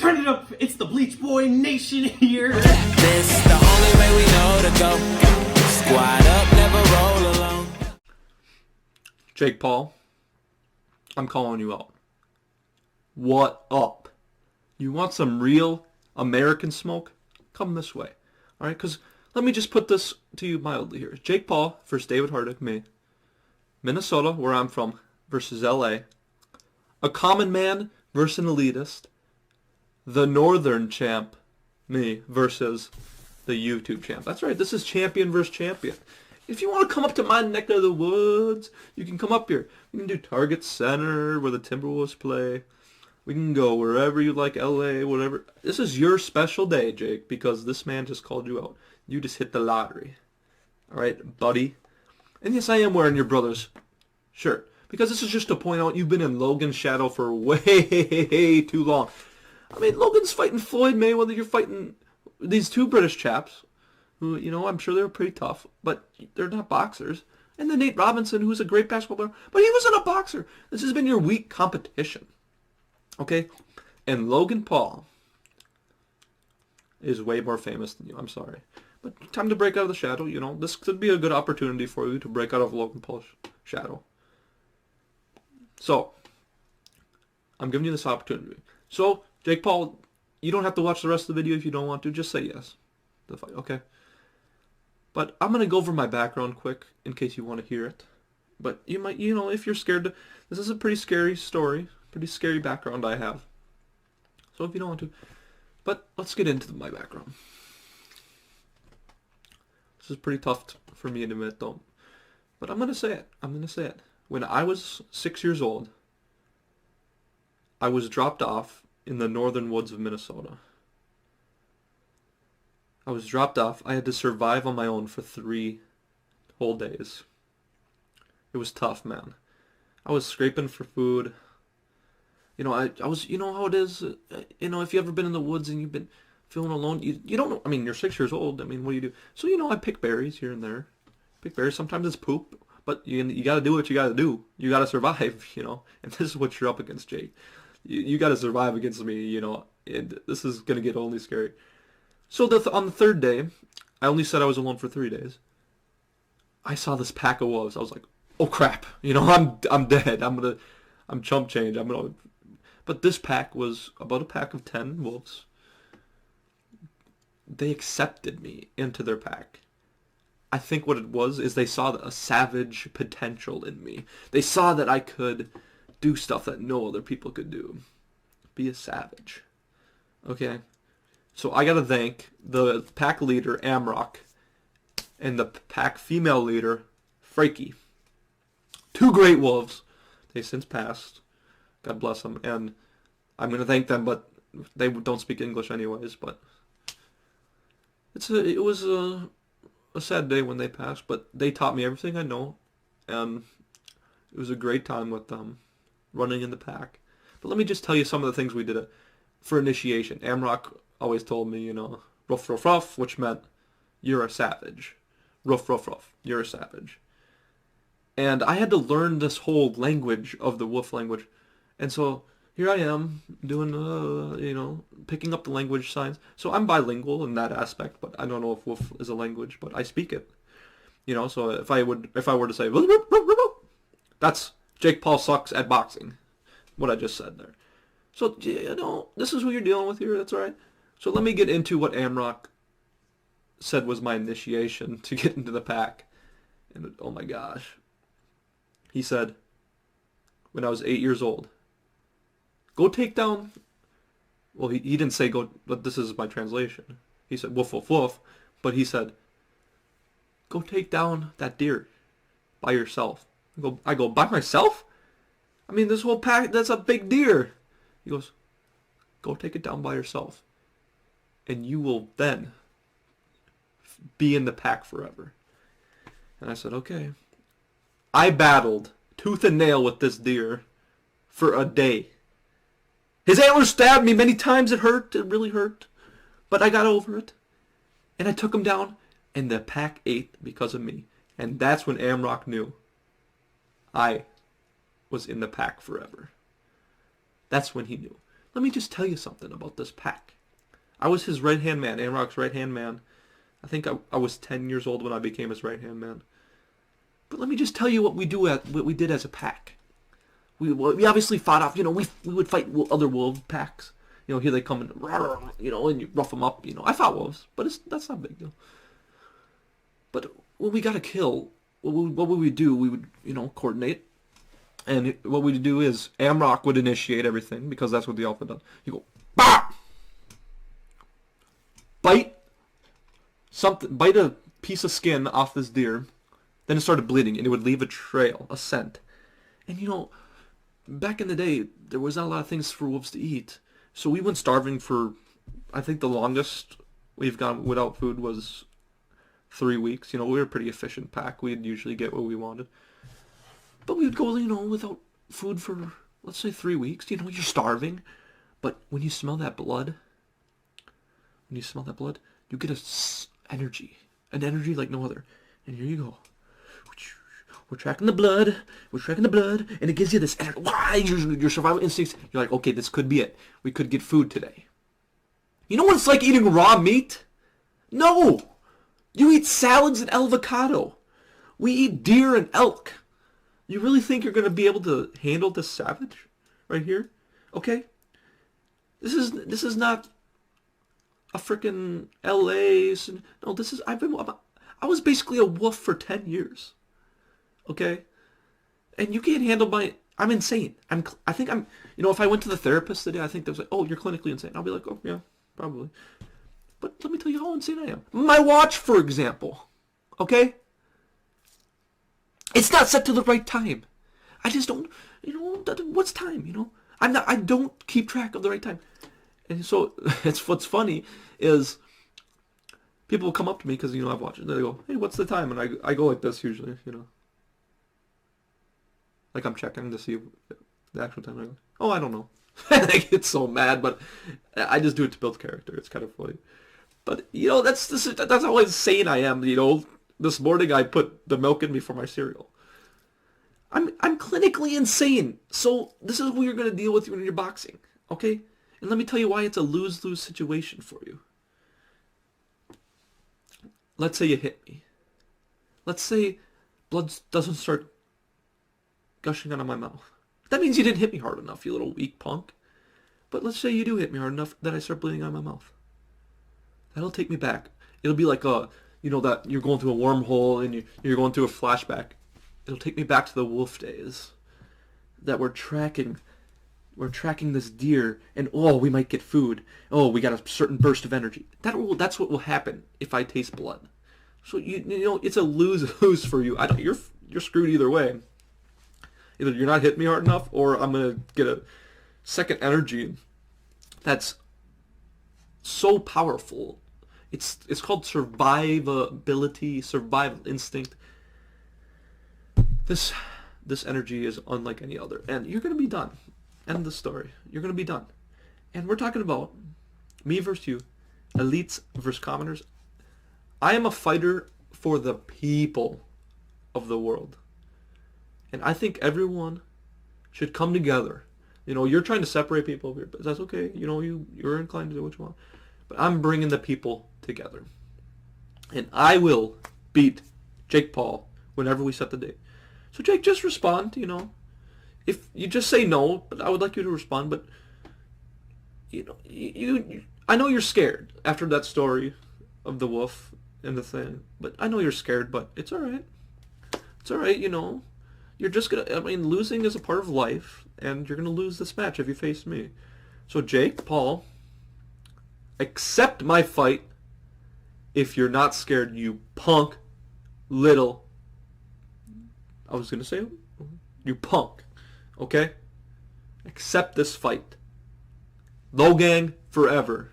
Turn it up, it's the Bleach Boy Nation here. This the only way we know to go. Squad up, never roll alone. Jake Paul, I'm calling you out. What up? You want some real American smoke? Come this way. Alright, because let me just put this to you mildly here. Jake Paul versus David Hardick, me. Minnesota, where I'm from, versus LA. A common man versus an elitist. The Northern champ, me, versus the YouTube champ. That's right, this is champion versus champion. If you want to come up to my neck of the woods, you can come up here. We can do Target Center, where the Timberwolves play. We can go wherever you like, LA, whatever. This is your special day, Jake, because this man just called you out. You just hit the lottery. All right, buddy? And yes, I am wearing your brother's shirt, because this is just to point out you've been in Logan's shadow for way too long. I mean, Logan's fighting Floyd Mayweather. You're fighting these two British chaps who, you know, I'm sure they're pretty tough, but they're not boxers. And then Nate Robinson, who's a great basketball player, but he wasn't a boxer. This has been your weak competition. Okay? And Logan Paul is way more famous than you. I'm sorry. But time to break out of the shadow, you know. This could be a good opportunity for you to break out of Logan Paul's shadow. So, I'm giving you this opportunity. So, Jake Paul, you don't have to watch the rest of the video if you don't want to. Just say yes to the fight, okay? But I'm going to go over my background quick in case you want to hear it. But you might, you know, if you're scared to... This is a pretty scary story. Pretty scary background I have. So if you don't want to... But let's get into my background. This is pretty tough for me to admit, though. But I'm going to say it. I'm going to say it. When I was 6 years old, I was dropped off in the northern woods of Minnesota. I was dropped off. I had to survive on my own for 3 whole days. It was tough, man. I was scraping for food. You know, I was, you know how it is, you know, if you've ever been in the woods and you've been feeling alone, you don't know, I mean, you're 6 years old, I mean, what do you do? So, you know, I pick berries here and there. Pick berries, sometimes it's poop, but you gotta do what you gotta do. You gotta survive, you know, and this is what you're up against, Jake. You gotta survive against me, you know, and this is gonna get only scary. So on the third day, I only said I was alone for 3 days. I saw this pack of wolves. I was like, oh crap, you know, I'm dead. I'm chump change. But this pack was about a pack of 10 wolves. They accepted me into their pack. I think what it was is they saw a savage potential in me. They saw that I could do stuff that no other people could do. Be a savage. Okay? So I gotta thank the pack leader, Amrock, and the pack female leader, Frankie. 2 great wolves. They since passed. God bless them. And I'm gonna thank them, but they don't speak English anyways. But it was a sad day when they passed, but they taught me everything I know, and it was a great time with them, running in the pack. But let me just tell you some of the things we did for initiation. Amrock always told me, you know, ruff, ruff, ruff, which meant you're a savage. Ruff, ruff, ruff, you're a savage. And I had to learn this whole language of the wolf language. And so here I am doing, you know, picking up the language signs. So I'm bilingual in that aspect, but I don't know if wolf is a language, but I speak it. You know, so if I were to say, that's Jake Paul sucks at boxing. What I just said there. So, you know, this is who you're dealing with here. That's all right. So let me get into what Amrock said was my initiation to get into the pack. And oh my gosh. He said, when I was 8 years old, go take down... Well, he didn't say go, but this is my translation. He said, woof, woof, woof. But he said, go take down that deer by yourself. I go, by myself? I mean, this whole pack, that's a big deer. He goes, go take it down by yourself. And you will then be in the pack forever. And I said, okay. I battled tooth and nail with this deer for a day. His antlers stabbed me many times. It hurt. It really hurt. But I got over it. And I took him down. And the pack ate because of me. And that's when Amrock knew I was in the pack forever. That's when he knew. let me just tell you something about this pack. I was his right-hand man, Amrock's right-hand man. I think I was 10 years old when I became his right-hand man. But let me just tell you what we did as a pack. We obviously fought off, we would fight other wolf packs. Here they come and, and you rough them up. I fought wolves, but that's not a big deal. But when we got a kill, what would we do? We would, coordinate. And what we'd do is Amrock would initiate everything, because that's what the alpha does. You go, bah! Bite a piece of skin off this deer, then it started bleeding, and it would leave a trail, a scent. And back in the day, there was not a lot of things for wolves to eat, so we went starving for, I think the longest we've gone without food was 3 weeks. We were a pretty efficient pack. We'd usually get what we wanted. But we would go, without food for, let's say, 3 weeks. You're starving. But when you smell that blood, you get an energy like no other. And here you go. We're tracking the blood, and it gives you this energy. Your survival instincts, you're like, okay, this could be it. We could get food today. You know what it's like eating raw meat? No! You eat salads and avocado. We eat deer and elk. You really think you're going to be able to handle this savage right here? Okay? This is not a freaking LA. No, I was basically a wolf for 10 years. Okay? And you can't handle I'm insane. I think I'm, if I went to the therapist today, I think they was like, oh, you're clinically insane. I'll be like, oh, yeah, probably. But let me tell you how insane I am. My watch, for example. Okay? It's not set to the right time. I just don't, what's time, I don't keep track of the right time. And so, what's funny is people will come up to me because, I've watched it. And they go, hey, what's the time? And I go like this usually, Like I'm checking to see the actual time. I go, oh, I don't know. I get so mad, but I just do it to build character. It's kind of funny. But, that's how insane I am, This morning I put the milk in me for my cereal. I'm clinically insane. So this is what you're going to deal with when you're boxing, okay? And let me tell you why it's a lose-lose situation for you. Let's say you hit me. Let's say blood doesn't start gushing out of my mouth. That means you didn't hit me hard enough, you little weak punk. But let's say you do hit me hard enough that I start bleeding out of my mouth. That'll take me back. It'll be like that you're going through a wormhole and you're going through a flashback. It'll take me back to the wolf days that we're tracking this deer, and we might get food. Oh, we got a certain burst of energy. That's what will happen if I taste blood. So it's a lose-lose for you. You're screwed either way. Either you're not hitting me hard enough, or I'm gonna get a second energy that's so powerful. It's called survivability, survival instinct. This energy is unlike any other, and you're gonna be done. End the story. You're gonna be done. And we're talking about me versus you, elites versus commoners. I am a fighter for the people of the world, and I think everyone should come together. You're trying to separate people, but that's okay. You're inclined to do what you want, but I'm bringing the people together, and I will beat Jake Paul whenever we set the date. So Jake, just respond, If you just say no, but I would like you to respond, but I know you're scared after that story of the wolf and the thing, but I know you're scared, but it's all right. It's all right, You're just losing is a part of life, and you're going to lose this match if you face me. So Jake Paul, accept my fight if you're not scared, you punk little, I was going to say, you punk, okay? Accept this fight. Logang forever.